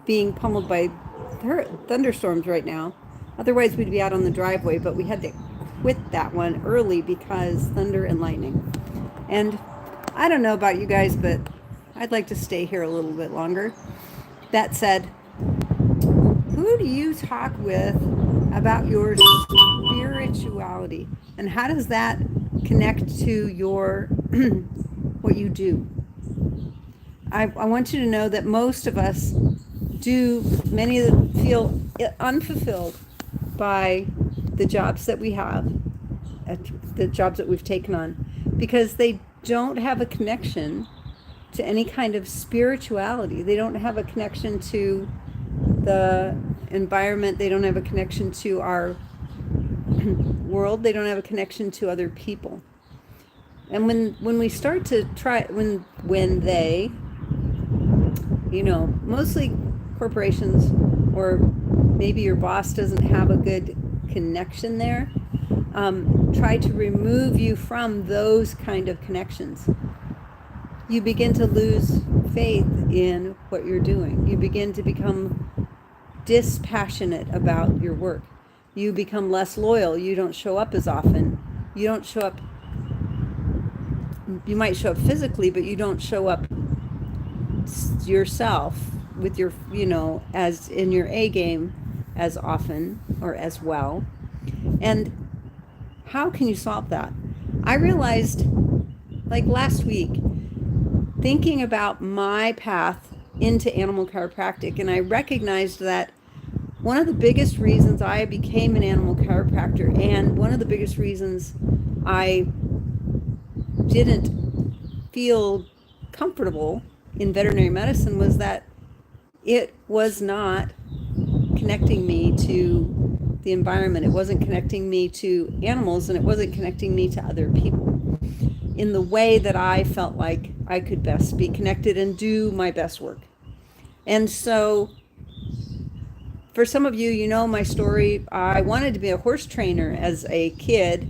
being pummeled by thunderstorms right now. Otherwise, we'd be out on the driveway, but we had to quit that one early because thunder and lightning. And I don't know about you guys, but I'd like to stay here a little bit longer. That said, who do you talk with about your spirituality? And how does that connect to your what you do? I want you to know that most of us many of them feel unfulfilled by the jobs that we have, the jobs that we've taken on, because they don't have a connection to any kind of spirituality. They don't have a connection to the environment. They don't have a connection to our world. They don't have a connection to other people. And when we start to try, when they, mostly corporations, or maybe your boss doesn't have a good connection there, try to remove you from those kind of connections, you begin to lose faith in what you're doing. You begin to become dispassionate about your work. You become less loyal. You don't show up as often. You don't show up. You might show up physically, but you don't show up yourself with your, as in your A game as often or as well. And how can you solve that? I realized, like last week, thinking about my path into animal chiropractic, and I recognized that one of the biggest reasons I became an animal chiropractor, and one of the biggest reasons I didn't feel comfortable in veterinary medicine, was that it was not connecting me to the environment. It wasn't connecting me to animals, and it wasn't connecting me to other people in the way that I felt like I could best be connected and do my best work. And so for some of you, you know my story. I wanted to be a horse trainer as a kid,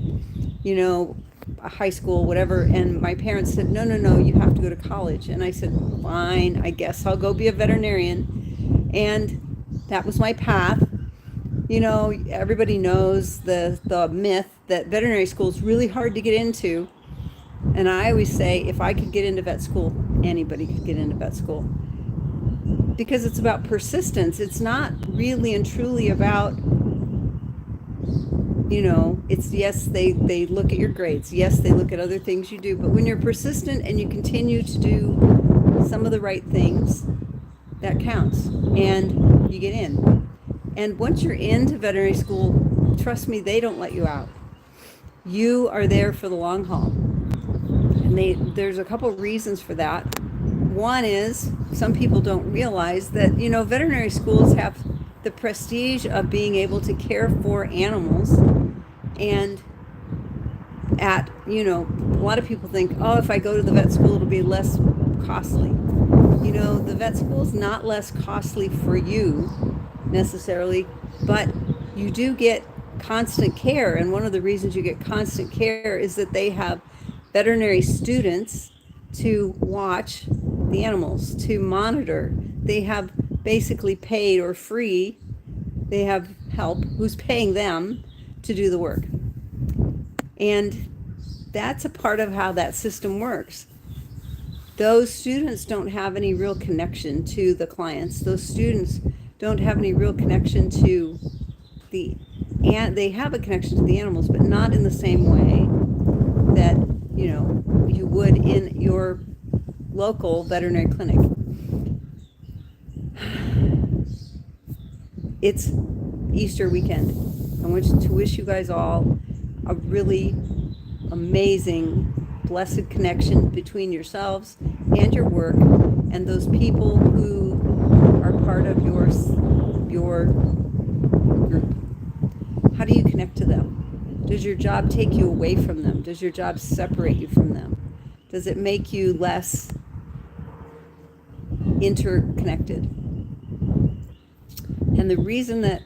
a high school, whatever. And my parents said, no, you have to go to college. And I said, fine, I guess I'll go be a veterinarian. And that was my path. Everybody knows the myth that veterinary school is really hard to get into. And I always say, if I could get into vet school, anybody could get into vet school. Because it's about persistence. It's not really and truly about, it's, yes, they look at your grades. Yes, they look at other things you do. But when you're persistent and you continue to do some of the right things, that counts. And you get in. And once you're into veterinary school, trust me, they don't let you out. You are there for the long haul. And there's a couple reasons for that. One is, some people don't realize that, veterinary schools have the prestige of being able to care for animals. And a lot of people think, oh, if I go to the vet school, it'll be less costly. The vet school is not less costly for you necessarily, but you do get constant care. And one of the reasons you get constant care is that they have veterinary students to watch the animals, to monitor. They have basically paid or free, they have help who's paying them to do the work. And that's a part of how that system works. Those students don't have any real connection to the clients. Those students don't have any real connection to they have a connection to the animals, but not in the same way that you would in your local veterinary clinic. It's Easter weekend. I want to wish you guys all a really amazing, blessed connection between yourselves and your work and those people who are part of your group. How do you connect to them? Does your job take you away from them? Does your job separate you from them? Does it make you less interconnected? And the reason that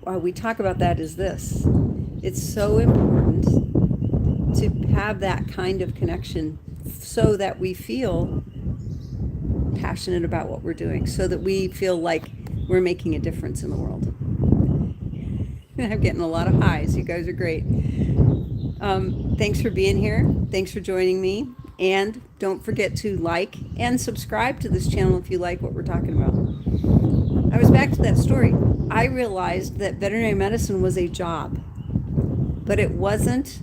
we talk about that is this. It's so important to have that kind of connection so that we feel passionate about what we're doing so that we feel like we're making a difference in the world. I'm getting a lot of highs. You guys are great. Thanks for being here. Thanks for joining me. And don't forget to like and subscribe to this channel if you like what we're talking about. I was back to that story. I realized that veterinary medicine was a job, but it wasn't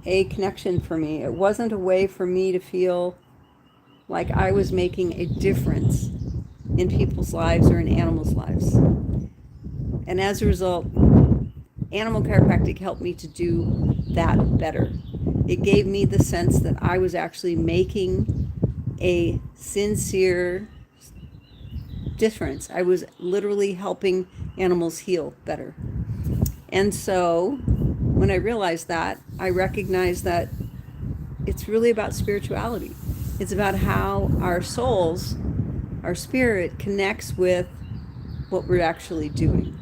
a connection for me. It wasn't a way for me to feel like I was making a difference in people's lives or in animals' lives. And as a result, animal chiropractic helped me to do that better. It gave me the sense that I was actually making a sincere difference. I was literally helping animals heal better. And so when I realized that, I recognized that it's really about spirituality. It's about how our souls, our spirit connects with what we're actually doing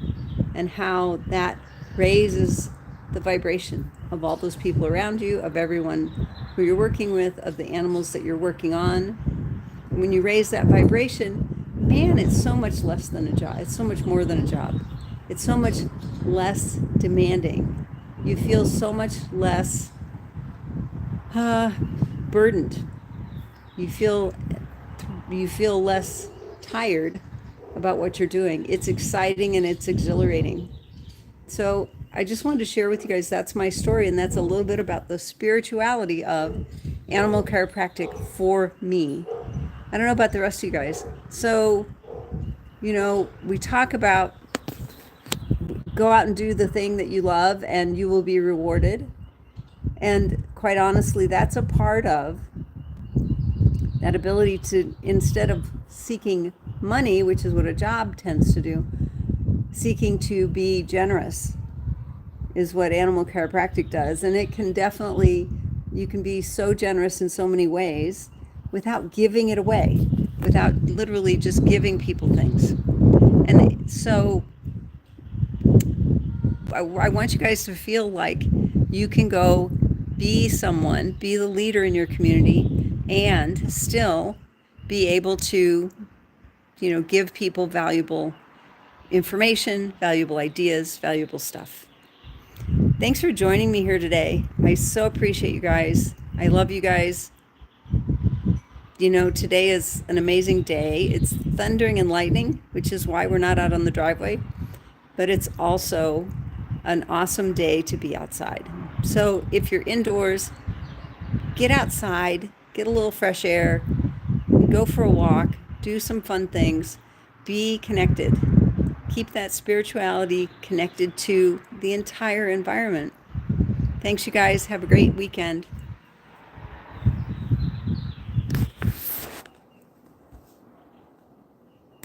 and how that raises the vibration of all those people around you, of everyone who you're working with, of the animals that you're working on. When you raise that vibration, man, it's so much less than a job. It's so much more than a job. It's so much less demanding. You feel so much less burdened. You feel less tired about what you're doing. It's exciting and it's exhilarating. So I just wanted to share with you guys, that's my story, and that's a little bit about the spirituality of animal chiropractic for me. I don't know about the rest of you guys. So, we talk about go out and do the thing that you love and you will be rewarded. And quite honestly, that's a part of that ability to, instead of seeking money, which is what a job tends to do, seeking to be generous is what animal chiropractic does. And it can definitely, you can be so generous in so many ways without giving it away, without literally just giving people things. And so I want you guys to feel like you can go be someone, be the leader in your community, and still be able to, give people valuable information, valuable ideas, valuable stuff. Thanks for joining me here today. I so appreciate you guys. I love you guys. Today is an amazing day. It's thundering and lightning, which is why we're not out on the driveway, but it's also an awesome day to be outside. So if you're indoors, get outside, get a little fresh air, go for a walk, do some fun things, be connected. Keep that spirituality connected to the entire environment. Thanks, you guys. Have a great weekend.